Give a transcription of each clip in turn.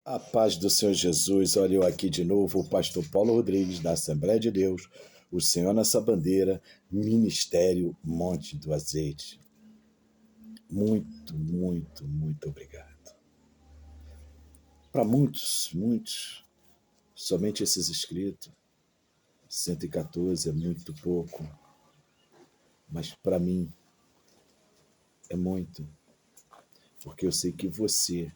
A paz do Senhor Jesus, olha eu aqui de novo, o pastor Paulo Rodrigues, da Assembleia de Deus, o Senhor Nossa Bandeira, Ministério Monte do Azeite. Muito obrigado. Para muitos, somente esses inscritos, 114 é muito pouco, mas para mim é muito, porque eu sei que você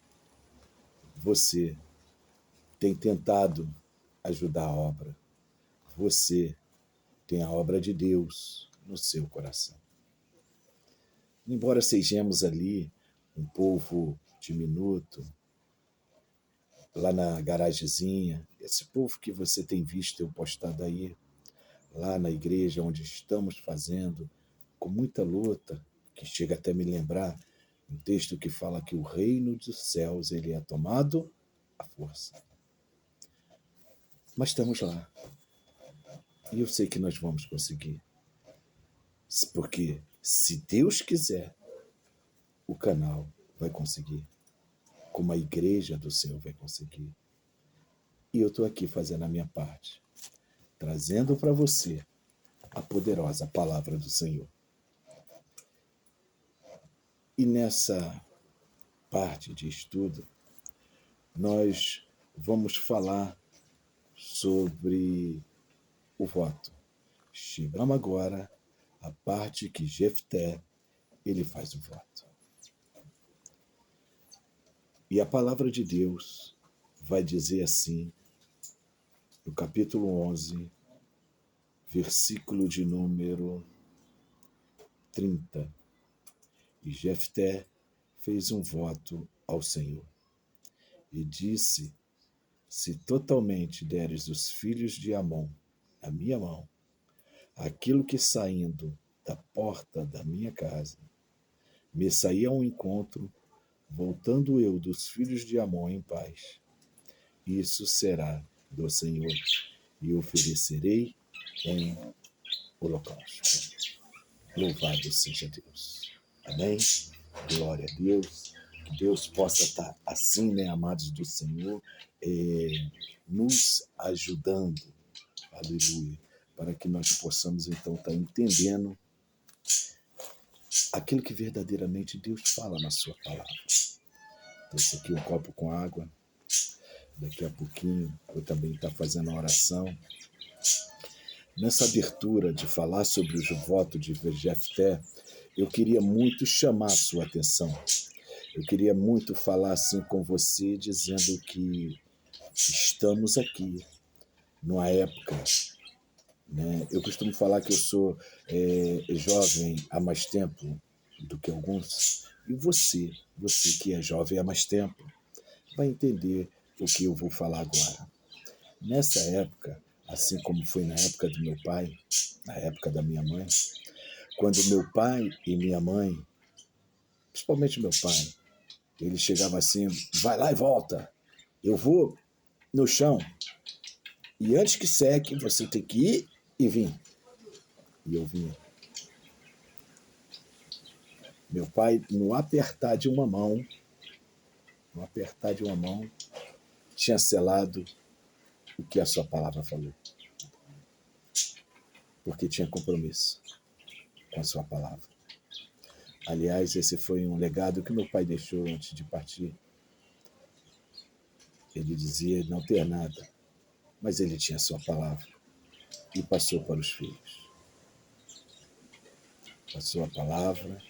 tem tentado ajudar a obra. Você tem a obra de Deus no seu coração. Embora sejamos ali um povo diminuto, lá na garagezinha, esse povo que você tem visto eu postado aí, lá na igreja onde estamos fazendo, com muita luta, que chega até me lembrar um texto que fala que o reino dos céus ele é tomado à força. Mas estamos lá. E eu sei que nós vamos conseguir. Porque se Deus quiser, o canal vai conseguir. Como a igreja do Senhor vai conseguir. E eu estou aqui fazendo a minha parte. Trazendo para você a poderosa palavra do Senhor. E nessa parte de estudo, nós vamos falar sobre o voto. Chegamos agora à parte que Jefté, ele faz o voto. E a palavra de Deus vai dizer assim, no capítulo 11, versículo de número 30. E Jefté fez um voto ao Senhor e disse: se totalmente deres os filhos de Amon na minha mão, aquilo que saindo da porta da minha casa me saía ao encontro, voltando eu dos filhos de Amon em paz, isso será do Senhor, e oferecerei em holocausto. Louvado seja Deus. Amém? Glória a Deus. Que Deus possa estar assim, né, amados do Senhor, nos ajudando. Aleluia. Para que nós possamos, então, estar entendendo aquilo que verdadeiramente Deus fala na sua palavra. Trouxe aqui um copo com água. Daqui a pouquinho eu também estou fazendo a oração. Nessa abertura de falar sobre o voto de Jefté, eu queria muito chamar a sua atenção. Eu queria muito falar assim com você, dizendo que estamos aqui, numa época, né? Eu costumo falar que eu sou jovem há mais tempo do que alguns. E você que é jovem há mais tempo, vai entender o que eu vou falar agora. Nessa época, assim como foi na época do meu pai, na época da minha mãe, quando meu pai e minha mãe, principalmente meu pai, ele chegava assim, vai lá e volta, eu vou no chão, e antes que seque, você tem que ir e vir. E eu vinha. Meu pai, no apertar de uma mão, tinha selado o que a sua palavra falou. Porque tinha compromisso com a sua palavra. Aliás, esse foi um legado que meu pai deixou antes de partir. Ele dizia não ter nada, mas ele tinha a sua palavra e passou para os filhos. Passou a palavra,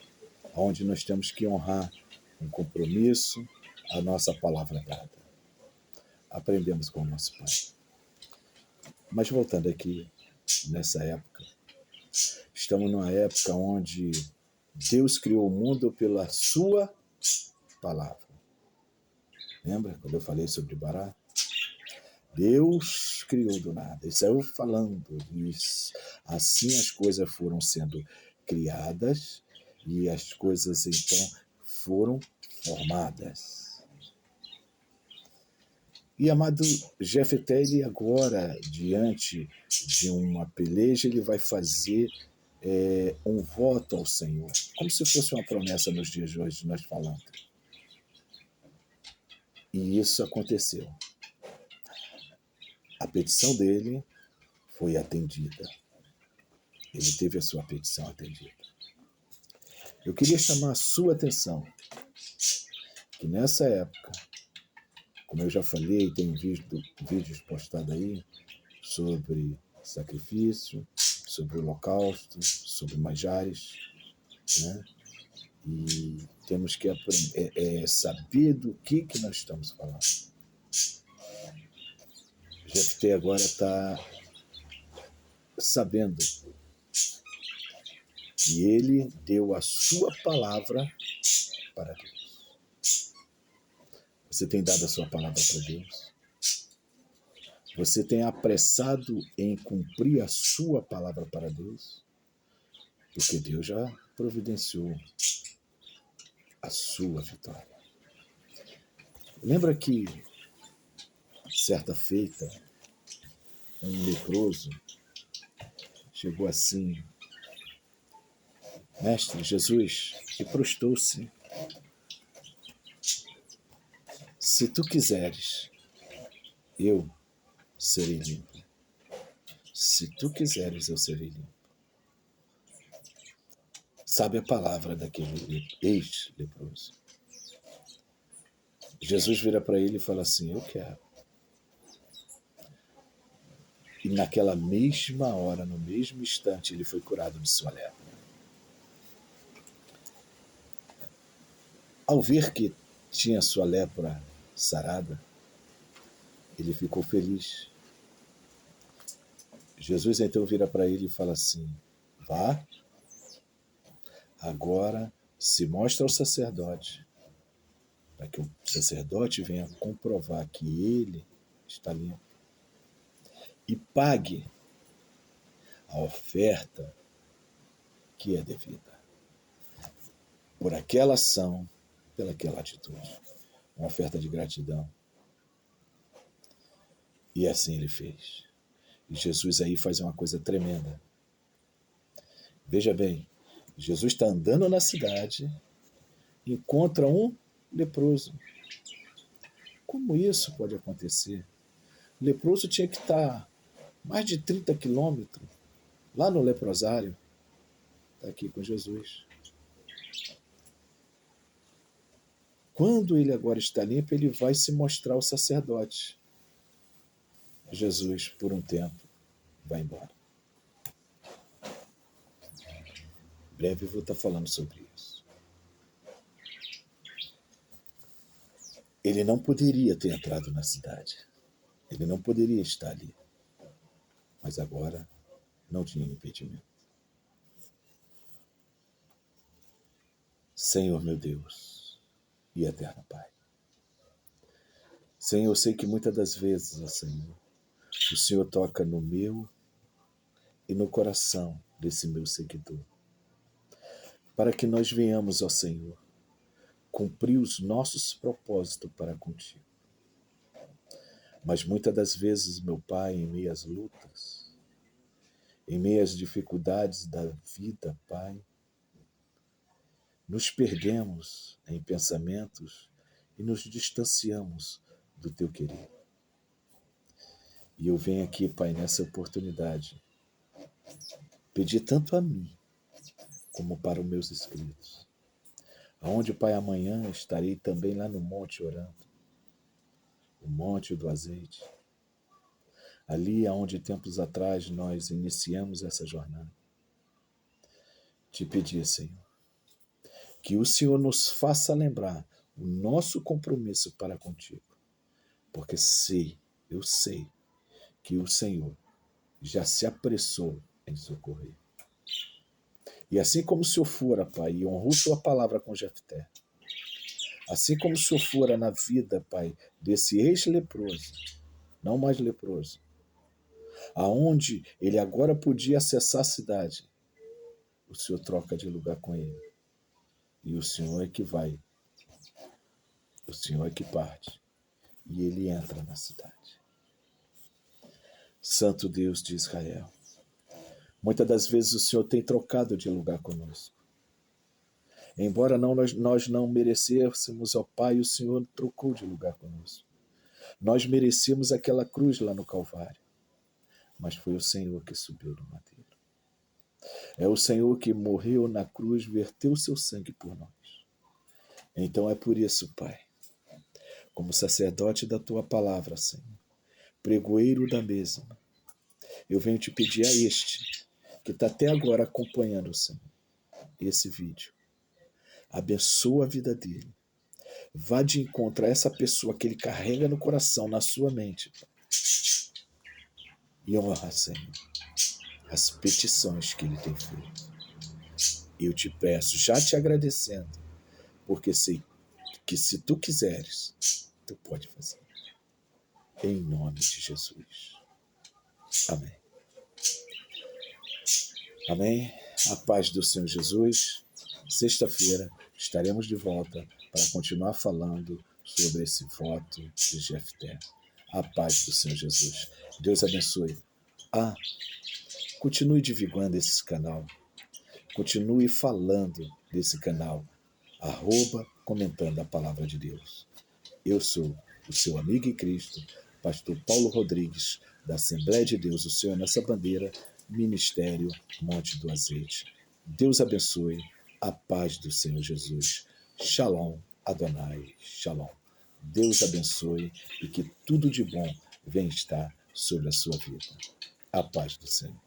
onde nós temos que honrar um compromisso, a nossa palavra dada. Aprendemos com o nosso pai. Mas voltando aqui, nessa época, estamos numa época onde Deus criou o mundo pela sua palavra. Lembra quando eu falei sobre Bará? Deus criou do nada. Isso eu falando isso. Assim as coisas foram sendo criadas e as coisas então foram formadas. E amado Jefté, ele agora, diante de uma peleja, ele vai fazer um voto ao Senhor, como se fosse uma promessa nos dias de hoje, nós falando. E isso aconteceu. A petição dele foi atendida. Ele teve a sua petição atendida. Eu queria chamar a sua atenção que nessa época, como eu já falei, tem vídeos postados aí sobre sacrifício, sobre holocausto, sobre manjares, né? E temos que saber do que nós estamos falando. Jefté agora está sabendo que ele deu a sua palavra para Deus. Você tem dado a sua palavra para Deus? Você tem apressado em cumprir a sua palavra para Deus? Porque Deus já providenciou a sua vitória. Lembra que, certa feita, um leproso chegou assim: Mestre Jesus, e prostou-se. Se tu quiseres, eu serei limpo. Se tu quiseres, eu serei limpo. Sabe a palavra daquele ex-leproso. Jesus vira para ele e fala assim: eu quero. E naquela mesma hora, no mesmo instante, ele foi curado de sua lepra. Ao ver que tinha sua lepra sarada, ele ficou feliz. Jesus então vira para ele e fala assim: vá, agora se mostra ao sacerdote, para que o sacerdote venha comprovar que ele está limpo e pague a oferta que é devida por aquela ação, pelaquela atitude, uma oferta de gratidão. E assim ele fez. E Jesus aí faz uma coisa tremenda. Veja bem, Jesus está andando na cidade, encontra um leproso. Como isso pode acontecer? O leproso tinha que estar mais de 30 quilômetros lá no leprosário. Está aqui com Jesus. Quando ele agora está limpo, ele vai se mostrar ao sacerdote. Jesus, por um tempo, vai embora. Em breve eu vou estar falando sobre isso. Ele não poderia ter entrado na cidade. Ele não poderia estar ali. Mas agora não tinha impedimento. Senhor meu Deus e eterno Pai. Senhor, eu sei que muitas das vezes, ó Senhor, o Senhor toca no meu e no coração desse meu seguidor, para que nós venhamos, ó Senhor, cumprir os nossos propósitos para contigo. Mas muitas das vezes, meu Pai, em meio às lutas, em meio às dificuldades da vida, Pai, nos perdemos em pensamentos e nos distanciamos do Teu querer. E eu venho aqui, Pai, nessa oportunidade, pedir tanto a mim como para os meus inscritos, aonde, Pai, amanhã estarei também lá no monte orando, o monte do azeite, ali aonde tempos atrás nós iniciamos essa jornada. Te pedir, Senhor, que o Senhor nos faça lembrar o nosso compromisso para contigo, porque eu sei que o Senhor já se apressou em socorrer. E assim como o Senhor fora, Pai, e honrou tua palavra com Jefté, assim como o Senhor fora na vida, Pai, desse ex-leproso, não mais leproso, aonde ele agora podia acessar a cidade, o Senhor troca de lugar com ele. E o Senhor é que vai, o Senhor é que parte, e ele entra na cidade. Santo Deus de Israel, muitas das vezes o Senhor tem trocado de lugar conosco. Embora nós não merecêssemos, ó Pai, o Senhor trocou de lugar conosco. Nós merecíamos aquela cruz lá no Calvário, mas foi o Senhor que subiu no madeiro. É o Senhor que morreu na cruz, verteu seu sangue por nós. Então é por isso, Pai, como sacerdote da tua palavra, Senhor, pregoeiro da mesma, eu venho te pedir a este, que está até agora acompanhando, Senhor, esse vídeo. Abençoa a vida dele. Vá de encontro a essa pessoa que ele carrega no coração, na sua mente. Pai. E honra, Senhor, as petições que ele tem feito. Eu te peço, já te agradecendo, porque sei que se tu quiseres, tu pode fazer. Em nome de Jesus. Amém. Amém. A paz do Senhor Jesus. Sexta-feira estaremos de volta para continuar falando sobre esse voto de Jefté. A paz do Senhor Jesus. Deus abençoe. Continue divulgando esse canal. Continue falando desse canal. @comentando a palavra de Deus. Eu sou o seu amigo em Cristo, pastor Paulo Rodrigues, da Assembleia de Deus, o Senhor nessa bandeira, Ministério Monte do Azeite. Deus abençoe, a paz do Senhor Jesus. Shalom, Adonai, Shalom. Deus abençoe e que tudo de bom venha estar sobre a sua vida. A paz do Senhor.